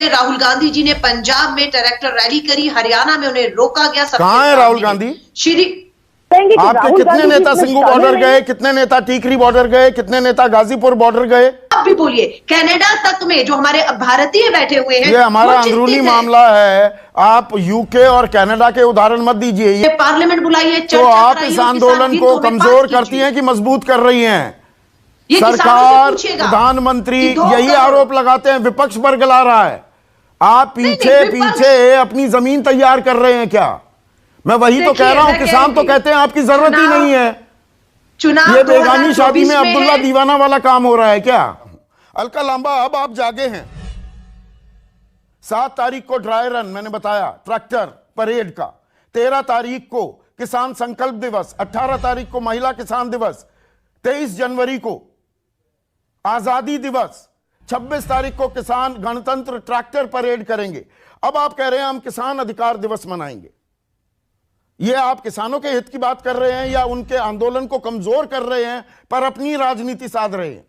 राहुल गांधी जी ने पंजाब में tractor rally करी, हरियाणा में उन्हें रोका गया। कहां है राहुल गांधी? श्री आपके कितने नेता सिंघू बॉर्डर गए, कितने नेता टीकरी बॉर्डर गए, कितने नेता गाजीपुर बॉर्डर गए? आप भी बोलिए। कनाडा तक में जो हमारे भारतीय बैठे हुए हैं, ये हमारा अंदरूनी मामला है। आप यूके और कनाडा के उदाहरण मत दीजिए। ये पार्लियामेंट बुलाइए, तो आप इस आंदोलन को कमजोर करती हैं कि मजबूत कर रही हैं? सरकार, प्रधानमंत्री यही आरोप लगाते हैं, विपक्ष बरगला रहा है। आप पीछे पीछे अपनी जमीन तैयार कर रहे हैं क्या? मैं वही तो कह रहा हूं, किसान तो कहते हैं आपकी जरूरत ही नहीं है। चुनाव ये बेगानी शादी में अब्दुल्ला दीवाना वाला काम हो रहा है क्या? अलका लांबा, अब आप जागे हैं। 7 तारीख को ड्राई रन मैंने बताया ट्रैक्टर परेड का, 13 तारीख को किसान संकल्प दिवस, 18 तारीख को महिला किसान दिवस, 23 जनवरी को आजादी दिवस, 26 तारीख को किसान गणतंत्र ट्रैक्टर परेड करेंगे। अब आप कह रहे हैं हम किसान अधिकार दिवस मनाएंगे। ये आप किसानों के हित की बात कर रहे हैं या उनके आंदोलन को कमजोर कर रहे हैं पर अपनी राजनीति साध रहे हैं?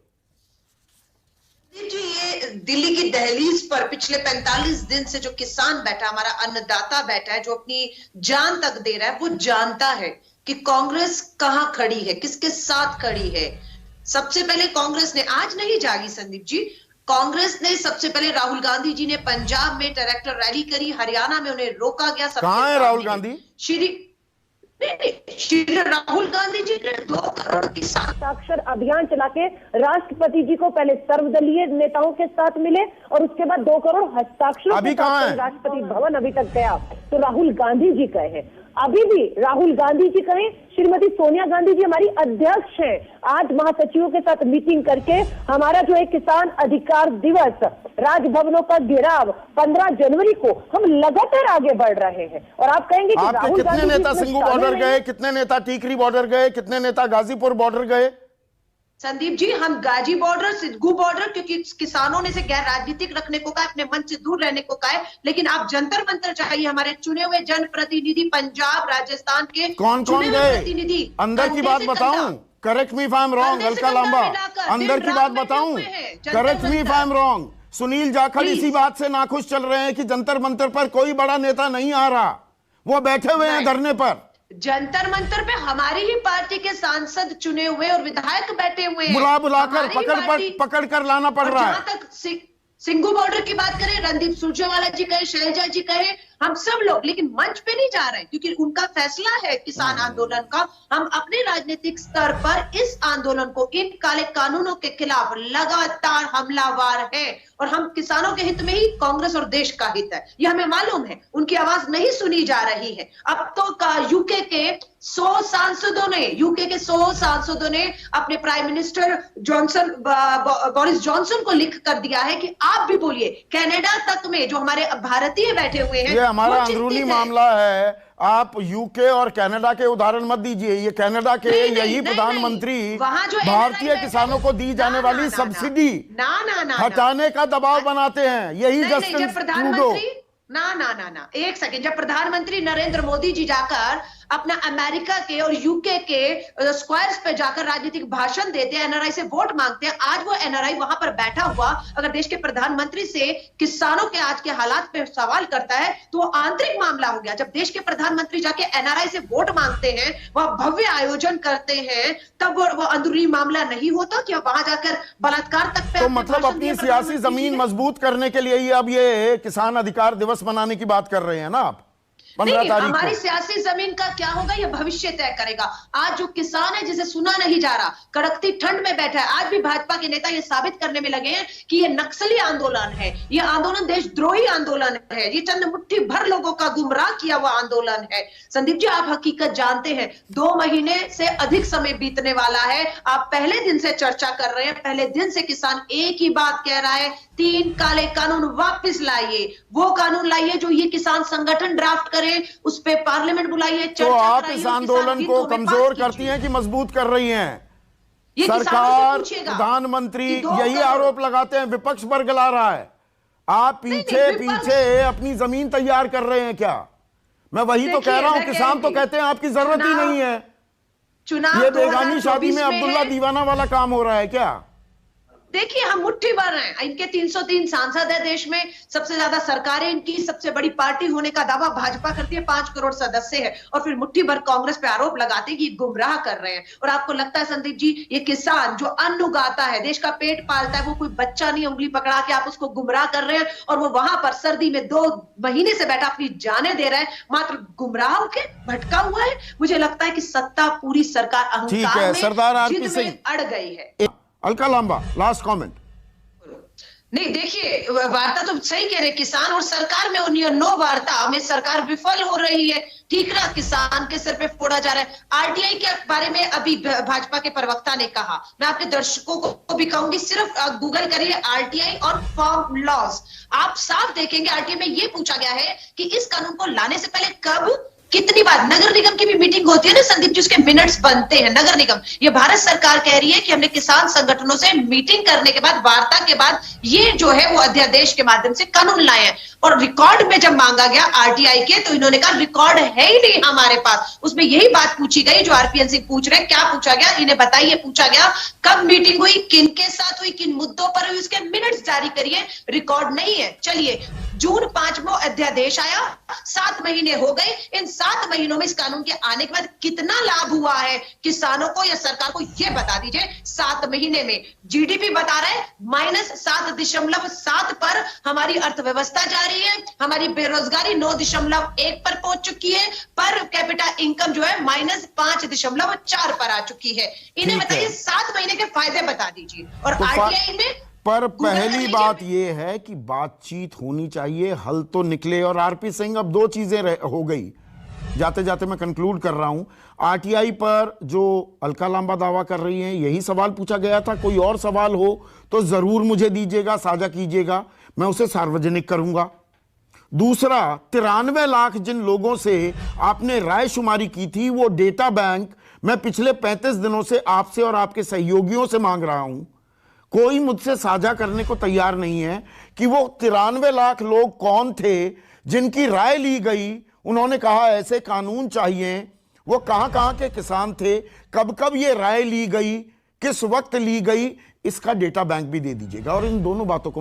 जी, ये दिल्ली की दहलीज पर पिछले 45 दिन से जो किसान बैठा, हमारा अन्नदाता बैठा है, जो अपनी जान तक दे रहा है, वो जानता है कि कांग्रेस कहां खड़ी है, किसके साथ खड़ी है। सबसे पहले कांग्रेस ने, आज नहीं जागी संदीप जी, कांग्रेस ने सबसे पहले राहुल गांधी जी ने पंजाब में ट्रैक्टर रैली करी, हरियाणा में उन्हें रोका गया। कहां है राहुल गांधी? श्री राहुल गांधी जी ने 2 करोड़ किसान हस्ताक्षर अभियान चला के राष्ट्रपति जी को पहले सर्वदलीय नेताओं के साथ मिले और उसके बाद 2 करोड़ हस्ताक्षर अभी कहां है? राष्ट्रपति भवन अभी तक गया तो राहुल गांधी जी गए हैं। अभी भी राहुल गांधी जी कहें, श्रीमती सोनिया गांधी जी हमारी अध्यक्ष हैं, 8 महासचिवों के साथ मीटिंग करके हमारा जो है किसान अधिकार दिवस, राजभवनों का घेराव 15 जनवरी को हम लगातार आगे बढ़ रहे हैं। और आप कहेंगे कि आपके कितने नेता सिंघू बॉर्डर गए, कितने नेता टीकरी बॉर्डर गए, कितने नेता गाजीपुर बॉर्डर गए? संदीप जी, हम गाजी बॉर्डर, सिद्धू बॉर्डर, क्योंकि किसानों ने से गैर राजनीतिक रखने को कहा, अपने मन से दूर रहने को कहा है, लेकिन आप जंतर मंतर चाहिए। हमारे चुने हुए जनप्रतिनिधि पंजाब, राजस्थान के कौन कौन गए? अंदर की बात बताऊं, correct me if I am wrong. Alka Lamba, अंदर की बात बताऊं, correct me if I am wrong. Sunil Jakhar इसी बात से नाखुश चल रहे हैं कि जंतर मंतर पर कोई बड़ा नेता नहीं आ रहा, वो बैठे हुए हैं धरने पर। जंतर मंतर पे हमारी ही पार्टी के सांसद चुने हुए और विधायक बैठे हुए हैं। बुलाकर पकड़ कर लाना पड़ रहा है। जहां तक सिंघू बॉर्डर की बात करें, रणदीप सुरजेवाला जी कहे, शैलजा जी कहे, हम सब लोग, लेकिन मंच पे नहीं जा रहे क्योंकि उनका फैसला है किसान आंदोलन का। हम अपने राजनीतिक स्तर पर इस आंदोलन को, इन काले कानूनों के खिलाफ लगातार हमलावर है और हम किसानों के हित में ही कांग्रेस और देश का हित है, ये हमें मालूम है। उनकी आवाज नहीं सुनी जा रही है। अब तो यूके के 100 सांसदों ने अपने प्राइम मिनिस्टर बोरिस जॉनसन को लिख कर दिया है कि आप भी बोलिए। कनाडा तक में जो हमारे भारतीय बैठे हुए हैं, हमारा अंदरूनी मामला है। आप यूके और कनाडा के उदाहरण मत दीजिए। ये कनाडा के यही प्रधानमंत्री भारतीय किसानों को दी जाने वाली सब्सिडी हटाने का दबाव बनाते हैं। यही जस्टिन ट्रूडो। ना, एक सेकंड। जब प्रधानमंत्री नरेंद्र मोदी जी जाकर अपना अमेरिका के और यूके के स्क्वायर्स पे जाकर राजनीतिक भाषण देते हैं, एनआरआई से वोट मांगते हैं, आज वो एनआरआई वहां पर बैठा हुआ अगर देश के प्रधानमंत्री से किसानों के आज के हालात पे सवाल करता है तो वो आंतरिक मामला हो गया। जब देश के प्रधानमंत्री जाके एनआरआई से वोट मांगते हैं, वह भव्य आयोजन करते हैं, तब वो अंदरूनी मामला नहीं होता कि वहां जाकर बलात्कार तक पे। तो मतलब अपनी सियासी जमीन मजबूत करने के लिए ही अब ये किसान अधिकार दिवस मनाने की बात कर रहे हैं ना आप? 15 तारीख को हमारी सियासी जमीन का क्या होगा ये भविष्य तय करेगा। आज जो किसान है जिसे सुना नहीं जा रहा, कड़कती ठंड में बैठा है, आज भी भाजपा के नेता ये साबित करने में लगे हैं कि ये नक्सली आंदोलन है, ये आंदोलन देशद्रोही आंदोलन है, ये चंद मुट्ठी भर लोगों का गुमराह किया हुआ आंदोलन है। संदीप जी, आप हकीकत जानते हैं, 2 महीने से अधिक समय बीतने वाला है। आप पहले दिन से चर्चा कर रहे हैं, पहले दिन से किसान एक ही बात कह रहा है, 3 काले कानून वापस लाइए। वो कानून लाइए जो ये किसान संगठन ड्राफ्ट करे, उस पे पार्लियामेंट बुलाइए, तो आप इस आंदोलन को कमजोर करती हैं कि मजबूत कर रही हैं? सरकार, प्रधानमंत्री यही आरोप लगाते हैं, विपक्ष बरगला रहा है। आप पीछे पीछे अपनी जमीन तैयार कर रहे हैं क्या? मैं वही तो कह रहा हूं, किसान तो कहते हैं आपकी जरूरत ही नहीं है। ये बेगानी शादी में अब्दुल्ला दीवाना वाला काम हो रहा है क्या? देखिए हम मुट्ठी भर हैं, इनके 303 सांसद है देश में, सबसे ज्यादा सरकारें इनकी, सबसे बड़ी पार्टी होने का दावा भाजपा करती है, 5 करोड़ सदस्य है, और फिर मुट्ठी भर कांग्रेस पे आरोप लगाते हैं कि गुमराह कर रहे हैं। और आपको लगता है संदीप जी, ये किसान जो अन्न उगाता है, देश का पेट पालता है, वो कोई बच्चा नहीं, उंगली पकड़ा के आप उसको गुमराह कर रहे हैं, और वो वहां पर सर्दी में 2 महीने से बैठा अपनी जाने दे रहा है, मात्र गुमराह होके भटका हुआ है। मुझे लगता है कि सत्ता पूरी सरकार अहंकार में, सरदार आरपी जिद सिंह में अड़ गई है। Alka Lamba, last comment. नहीं देखिए, वार्ता तो सही कह रहे, किसान और सरकार में नो वार्ता में सरकार विफल हो रही है। ठीकरा किसान के सिर पे फोड़ा जा रहा है। आरटीआई के बारे में अभी भाजपा के प्रवक्ता ने कहा, मैं आपके दर्शकों को भी कहूंगी, सिर्फ गूगल करिए आरटीआई और फार्म लॉज, आप साफ देखेंगे आरटीआई में ये पूछा गया है कि इस कानून को लाने से पहले कब, कितनी बार, नगर निगम की भी मीटिंग होती है ना संदीप जी, उसके मिनट्स बनते हैं। नगर निगम, ये भारत सरकार कह रही है कि हमने किसान संगठनों से मीटिंग करने के बाद, वार्ता के बाद, ये जो है वो अध्यादेश के माध्यम से कानून लाए हैं। और रिकॉर्ड में जब मांगा गया आरटीआई के, तो इन्होंने कहा रिकॉर्ड है ही नहीं हमारे पास। उसमें यही बात पूछी गई जो आरपीएन सिंह पूछ रहे हैं, क्या पूछा गया, इन्हें बताइए। पूछा गया कब मीटिंग हुई, किन के साथ हुई, किन मुद्दों पर हुई, उसके मिनट्स जारी करिए, रिकॉर्ड नहीं है। चलिए, जून 5 में अध्यादेश आया, 7 महीने हो गए। इन 7 महीनों में इस कानून के आने के बाद कितना लाभ हुआ है किसानों को या सरकार को, यह बता दीजिए। 7 महीने में जीडीपी बता रहा है -7.7 पर हमारी अर्थव्यवस्था जा रही है, हमारी बेरोजगारी 9.1 पर पहुंच चुकी है, पर कैपिटा इनकम जो है -5.4 पर आ चुकी है। इन्हें बताइए 7 महीने के फायदे बता दीजिए। और आरटीआई में पर पहली बात यह है कि बातचीत होनी चाहिए, हल तो निकले। और आरपी सिंह, अब 2 चीजें हो गई, जाते जाते मैं कंक्लूड कर रहा हूं। आरटीआई पर जो अलका लांबा दावा कर रही हैं, यही सवाल पूछा गया था। कोई और सवाल हो तो जरूर मुझे दीजिएगा, साझा कीजिएगा, मैं उसे सार्वजनिक करूंगा। दूसरा, 93 लाख जिन लोगों से आपने राय शुमारी की थी, वो डेटा बैंक मैं पिछले 35 दिनों से आपसे और आपके सहयोगियों से मांग रहा हूं। कोई मुझसे साझा करने को तैयार नहीं है कि वो 93 लाख लोग कौन थे जिनकी राय ली गई। उन्होंने कहा ऐसे कानून चाहिए, वो कहां के किसान थे, कब कब ये राय ली गई, किस वक्त ली गई, इसका डेटा बैंक भी दे दीजिएगा। और इन दोनों बातों को